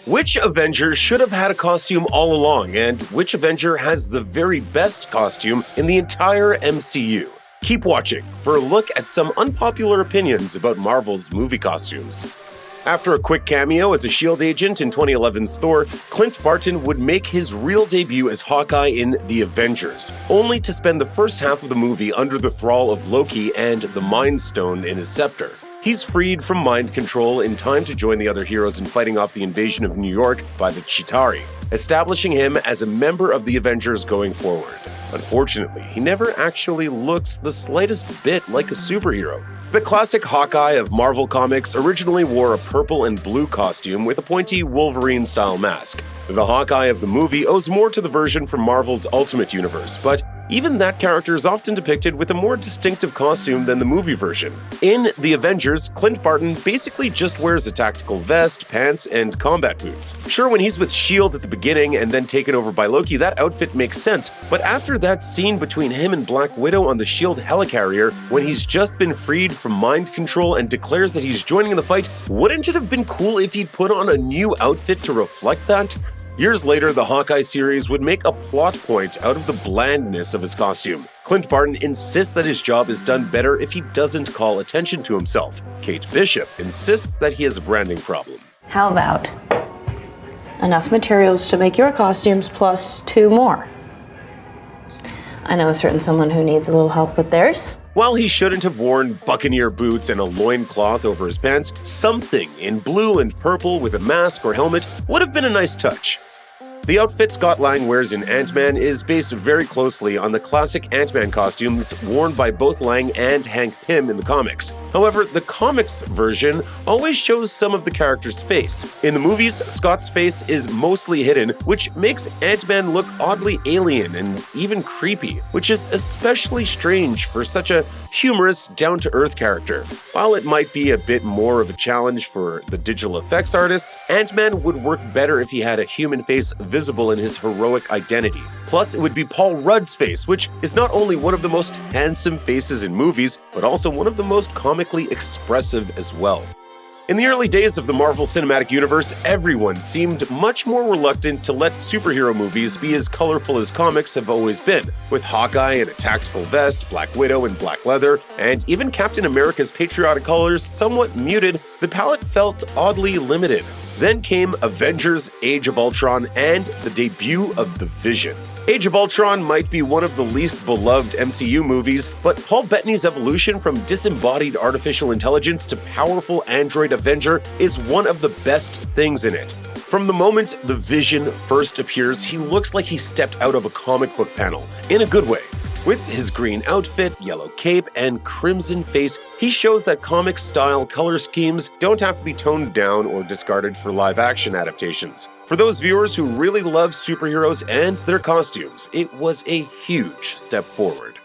Which Avenger should have had a costume all along, and which Avenger has the very best costume in the entire MCU? Keep watching for a look at some unpopular opinions about Marvel's movie costumes. After a quick cameo as a shield agent in 2011's Thor, Clint Barton would make his real debut as Hawkeye in The Avengers, only to spend the first half of the movie under the thrall of Loki and the Mind Stone in his scepter. He's freed from mind control in time to join the other heroes in fighting off the invasion of New York by the Chitauri, establishing him as a member of the Avengers going forward. Unfortunately, he never actually looks the slightest bit like a superhero. The classic Hawkeye of Marvel Comics originally wore a purple and blue costume with a pointy Wolverine-style mask. The Hawkeye of the movie owes more to the version from Marvel's Ultimate Universe, but even that character is often depicted with a more distinctive costume than the movie version. In The Avengers, Clint Barton basically just wears a tactical vest, pants, and combat boots. Sure, when he's with S.H.I.E.L.D. at the beginning and then taken over by Loki, that outfit makes sense, but after that scene between him and Black Widow on the S.H.I.E.L.D. helicarrier, when he's just been freed from mind control and declares that he's joining in the fight, wouldn't it have been cool if he'd put on a new outfit to reflect that? Years later, the Hawkeye series would make a plot point out of the blandness of his costume. Clint Barton insists that his job is done better if he doesn't call attention to himself. Kate Bishop insists that he has a branding problem. How about enough materials to make your costumes plus 2 more? I know a certain someone who needs a little help with theirs. While he shouldn't have worn buccaneer boots and a loincloth over his pants, something in blue and purple with a mask or helmet would have been a nice touch. The outfit Scott Lang wears in Ant-Man is based very closely on the classic Ant-Man costumes worn by both Lang and Hank Pym in the comics. However, the comics version always shows some of the character's face. In the movies, Scott's face is mostly hidden, which makes Ant-Man look oddly alien and even creepy, which is especially strange for such a humorous, down-to-earth character. While it might be a bit more of a challenge for the digital effects artists, Ant-Man would work better if he had a human face visible in his heroic identity. Plus, it would be Paul Rudd's face, which is not only one of the most handsome faces in movies, but also one of the most comically expressive as well. In the early days of the Marvel Cinematic Universe, everyone seemed much more reluctant to let superhero movies be as colorful as comics have always been. With Hawkeye in a tactical vest, Black Widow in black leather, and even Captain America's patriotic colors somewhat muted, the palette felt oddly limited. Then came Avengers: Age of Ultron and the debut of the Vision. Age of Ultron might be one of the least beloved MCU movies, but Paul Bettany's evolution from disembodied artificial intelligence to powerful android Avenger is one of the best things in it. From the moment the Vision first appears, he looks like he stepped out of a comic book panel, in a good way. With his green outfit, yellow cape, and crimson face, he shows that comic-style color schemes don't have to be toned down or discarded for live-action adaptations. For those viewers who really love superheroes and their costumes, it was a huge step forward.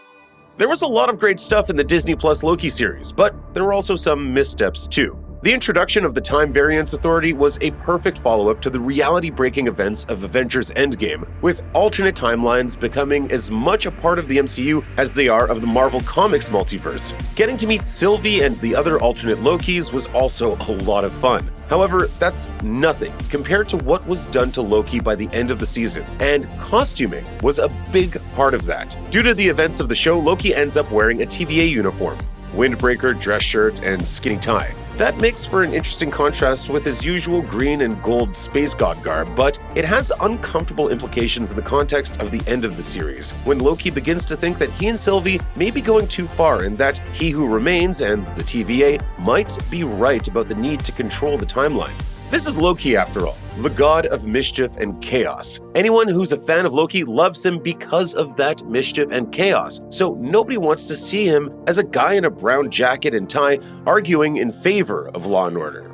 There was a lot of great stuff in the Disney Plus Loki series, but there were also some missteps too. The introduction of the Time Variance Authority was a perfect follow-up to the reality-breaking events of Avengers Endgame, with alternate timelines becoming as much a part of the MCU as they are of the Marvel Comics multiverse. Getting to meet Sylvie and the other alternate Lokis was also a lot of fun. However, that's nothing compared to what was done to Loki by the end of the season, and costuming was a big part of that. Due to the events of the show, Loki ends up wearing a TVA uniform, windbreaker, dress shirt, and skinny tie. That makes for an interesting contrast with his usual green and gold space god garb, but it has uncomfortable implications in the context of the end of the series, when Loki begins to think that he and Sylvie may be going too far and that He Who Remains and the TVA might be right about the need to control the timeline. This is Loki, after all, the god of mischief and chaos. Anyone who's a fan of Loki loves him because of that mischief and chaos, so nobody wants to see him as a guy in a brown jacket and tie arguing in favor of law and order.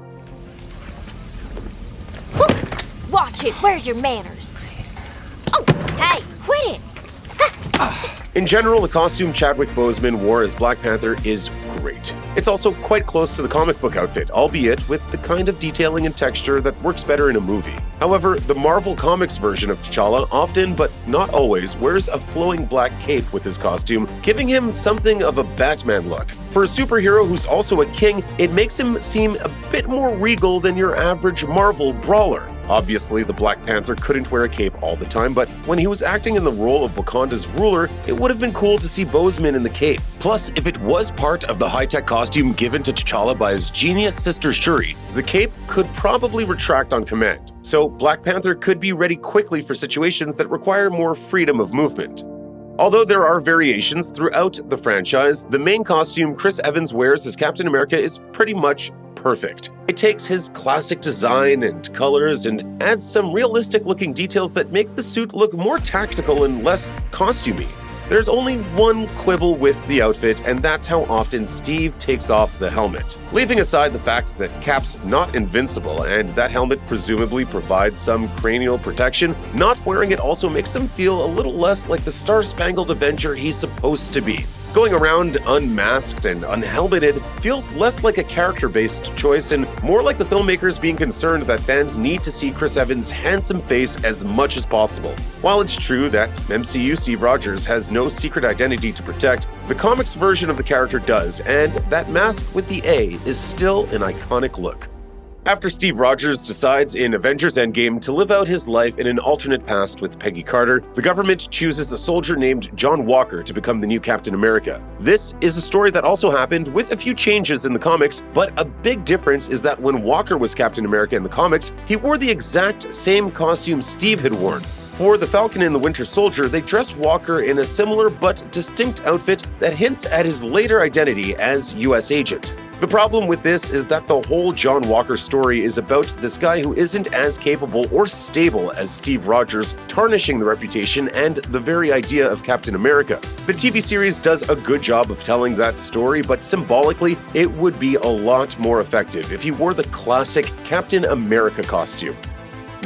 Watch it! Where's your manners? Oh, hey, quit it! In general, the costume Chadwick Boseman wore as Black Panther is great. It's also quite close to the comic book outfit, albeit with the kind of detailing and texture that works better in a movie. However, the Marvel Comics version of T'Challa often, but not always, wears a flowing black cape with his costume, giving him something of a Batman look. For a superhero who's also a king, it makes him seem a bit more regal than your average Marvel brawler. Obviously, the Black Panther couldn't wear a cape all the time, but when he was acting in the role of Wakanda's ruler, it would have been cool to see Boseman in the cape. Plus, if it was part of the high-tech costume given to T'Challa by his genius sister Shuri, the cape could probably retract on command. So Black Panther could be ready quickly for situations that require more freedom of movement. Although there are variations throughout the franchise, the main costume Chris Evans wears as Captain America is pretty much perfect. It takes his classic design and colors and adds some realistic-looking details that make the suit look more tactical and less costumey. There's only one quibble with the outfit, and that's how often Steve takes off the helmet. Leaving aside the fact that Cap's not invincible and that helmet presumably provides some cranial protection, not wearing it also makes him feel a little less like the Star-Spangled Avenger he's supposed to be. Going around unmasked and unhelmeted feels less like a character-based choice and more like the filmmakers being concerned that fans need to see Chris Evans' handsome face as much as possible. While it's true that MCU Steve Rogers has no secret identity to protect, the comics version of the character does, and that mask with the A is still an iconic look. After Steve Rogers decides in Avengers Endgame to live out his life in an alternate past with Peggy Carter, the government chooses a soldier named John Walker to become the new Captain America. This is a story that also happened with a few changes in the comics, but a big difference is that when Walker was Captain America in the comics, he wore the exact same costume Steve had worn. For the Falcon and the Winter Soldier, they dressed Walker in a similar but distinct outfit that hints at his later identity as US agent. The problem with this is that the whole John Walker story is about this guy who isn't as capable or stable as Steve Rogers, tarnishing the reputation and the very idea of Captain America. The TV series does a good job of telling that story, but symbolically, it would be a lot more effective if he wore the classic Captain America costume.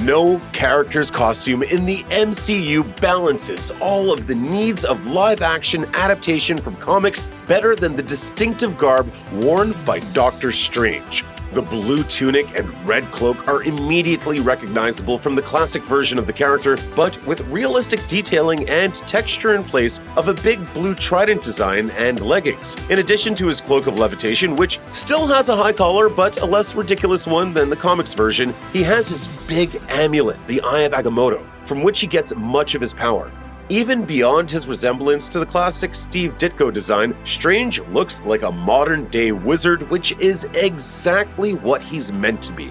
No character's costume in the MCU balances all of the needs of live-action adaptation from comics better than the distinctive garb worn by Doctor Strange. The blue tunic and red cloak are immediately recognizable from the classic version of the character, but with realistic detailing and texture in place of a big blue trident design and leggings. In addition to his cloak of levitation, which still has a high collar but a less ridiculous one than the comics version, he has his big amulet, the Eye of Agamotto, from which he gets much of his power. Even beyond his resemblance to the classic Steve Ditko design, Strange looks like a modern-day wizard, which is exactly what he's meant to be.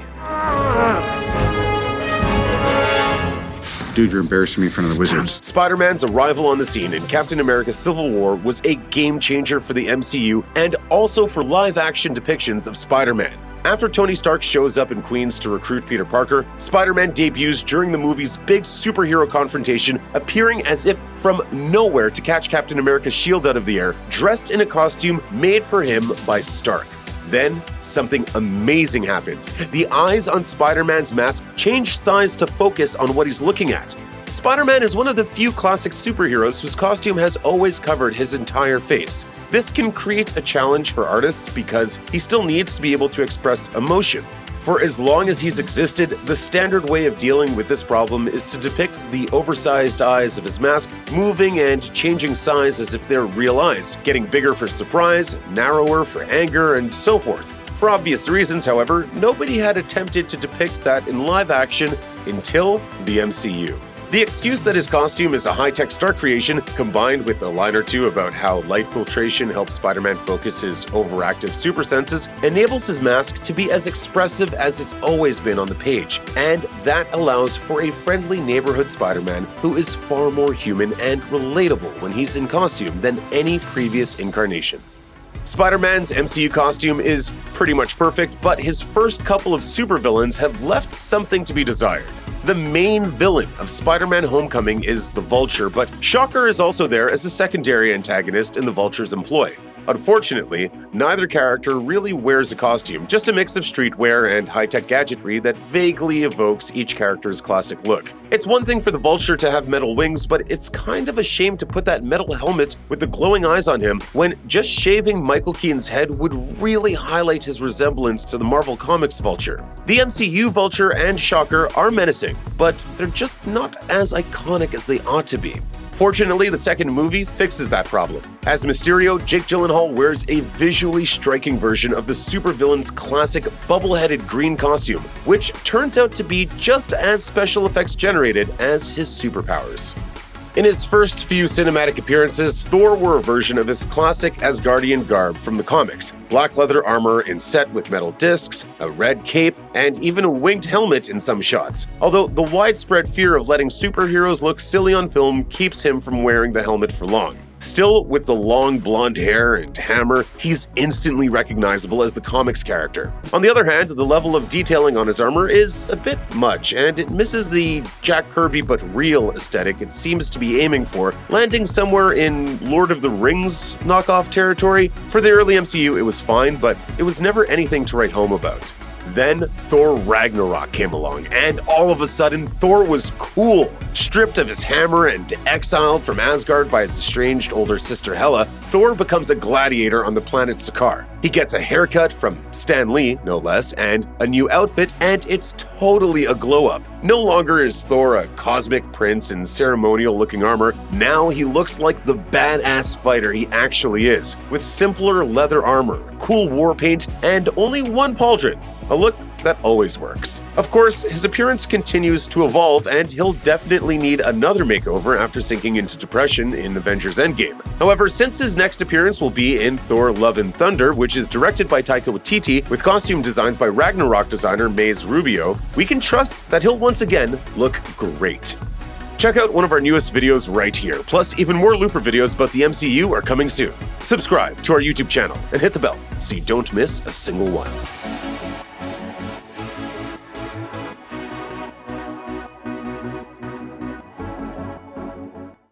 Dude, you're embarrassing me in front of the wizards. Spider-Man's arrival on the scene in Captain America Civil War was a game-changer for the MCU and also for live-action depictions of Spider-Man. After Tony Stark shows up in Queens to recruit Peter Parker, Spider-Man debuts during the movie's big superhero confrontation, appearing as if from nowhere to catch Captain America's shield out of the air, dressed in a costume made for him by Stark. Then, something amazing happens. The eyes on Spider-Man's mask change size to focus on what he's looking at. Spider-Man is one of the few classic superheroes whose costume has always covered his entire face. This can create a challenge for artists because he still needs to be able to express emotion. For as long as he's existed, the standard way of dealing with this problem is to depict the oversized eyes of his mask moving and changing size as if they're real eyes, getting bigger for surprise, narrower for anger, and so forth. For obvious reasons, however, nobody had attempted to depict that in live action until the MCU. The excuse that his costume is a high-tech Stark creation, combined with a line or two about how light filtration helps Spider-Man focus his overactive super senses, enables his mask to be as expressive as it's always been on the page, and that allows for a friendly neighborhood Spider-Man who is far more human and relatable when he's in costume than any previous incarnation. Spider-Man's MCU costume is pretty much perfect, but his first couple of supervillains have left something to be desired. The main villain of Spider-Man Homecoming is the Vulture, but Shocker is also there as a secondary antagonist in the Vulture's employ. Unfortunately, neither character really wears a costume, just a mix of streetwear and high-tech gadgetry that vaguely evokes each character's classic look. It's one thing for the Vulture to have metal wings, but it's kind of a shame to put that metal helmet with the glowing eyes on him when just shaving Michael Keaton's head would really highlight his resemblance to the Marvel Comics Vulture. The MCU Vulture and Shocker are menacing, but they're just not as iconic as they ought to be. Fortunately, the second movie fixes that problem. As Mysterio, Jake Gyllenhaal wears a visually striking version of the supervillain's classic bubble-headed green costume, which turns out to be just as special effects generated as his superpowers. In his first few cinematic appearances, Thor wore a version of his classic Asgardian garb from the comics: black leather armor inset with metal discs, a red cape, and even a winged helmet in some shots, although the widespread fear of letting superheroes look silly on film keeps him from wearing the helmet for long. Still, with the long blonde hair and hammer, he's instantly recognizable as the comics character. On the other hand, the level of detailing on his armor is a bit much, and it misses the Jack Kirby but real aesthetic it seems to be aiming for, landing somewhere in Lord of the Rings knockoff territory. For the early MCU, it was fine, but it was never anything to write home about. Then Thor Ragnarok came along, and all of a sudden, Thor was cool. Stripped of his hammer and exiled from Asgard by his estranged older sister Hela, Thor becomes a gladiator on the planet Sakaar. He gets a haircut from Stan Lee, no less, and a new outfit, and it's totally a glow-up. No longer is Thor a cosmic prince in ceremonial-looking armor. Now he looks like the badass fighter he actually is, with simpler leather armor, cool war paint, and only one pauldron. A look that always works. Of course, his appearance continues to evolve, and he'll definitely need another makeover after sinking into depression in Avengers Endgame. However, since his next appearance will be in Thor Love and Thunder, which is directed by Taika Waititi with costume designs by Ragnarok designer Maze Rubio, we can trust that he'll once again look great. Check out one of our newest videos right here, plus even more Looper videos about the MCU are coming soon. Subscribe to our YouTube channel and hit the bell so you don't miss a single one.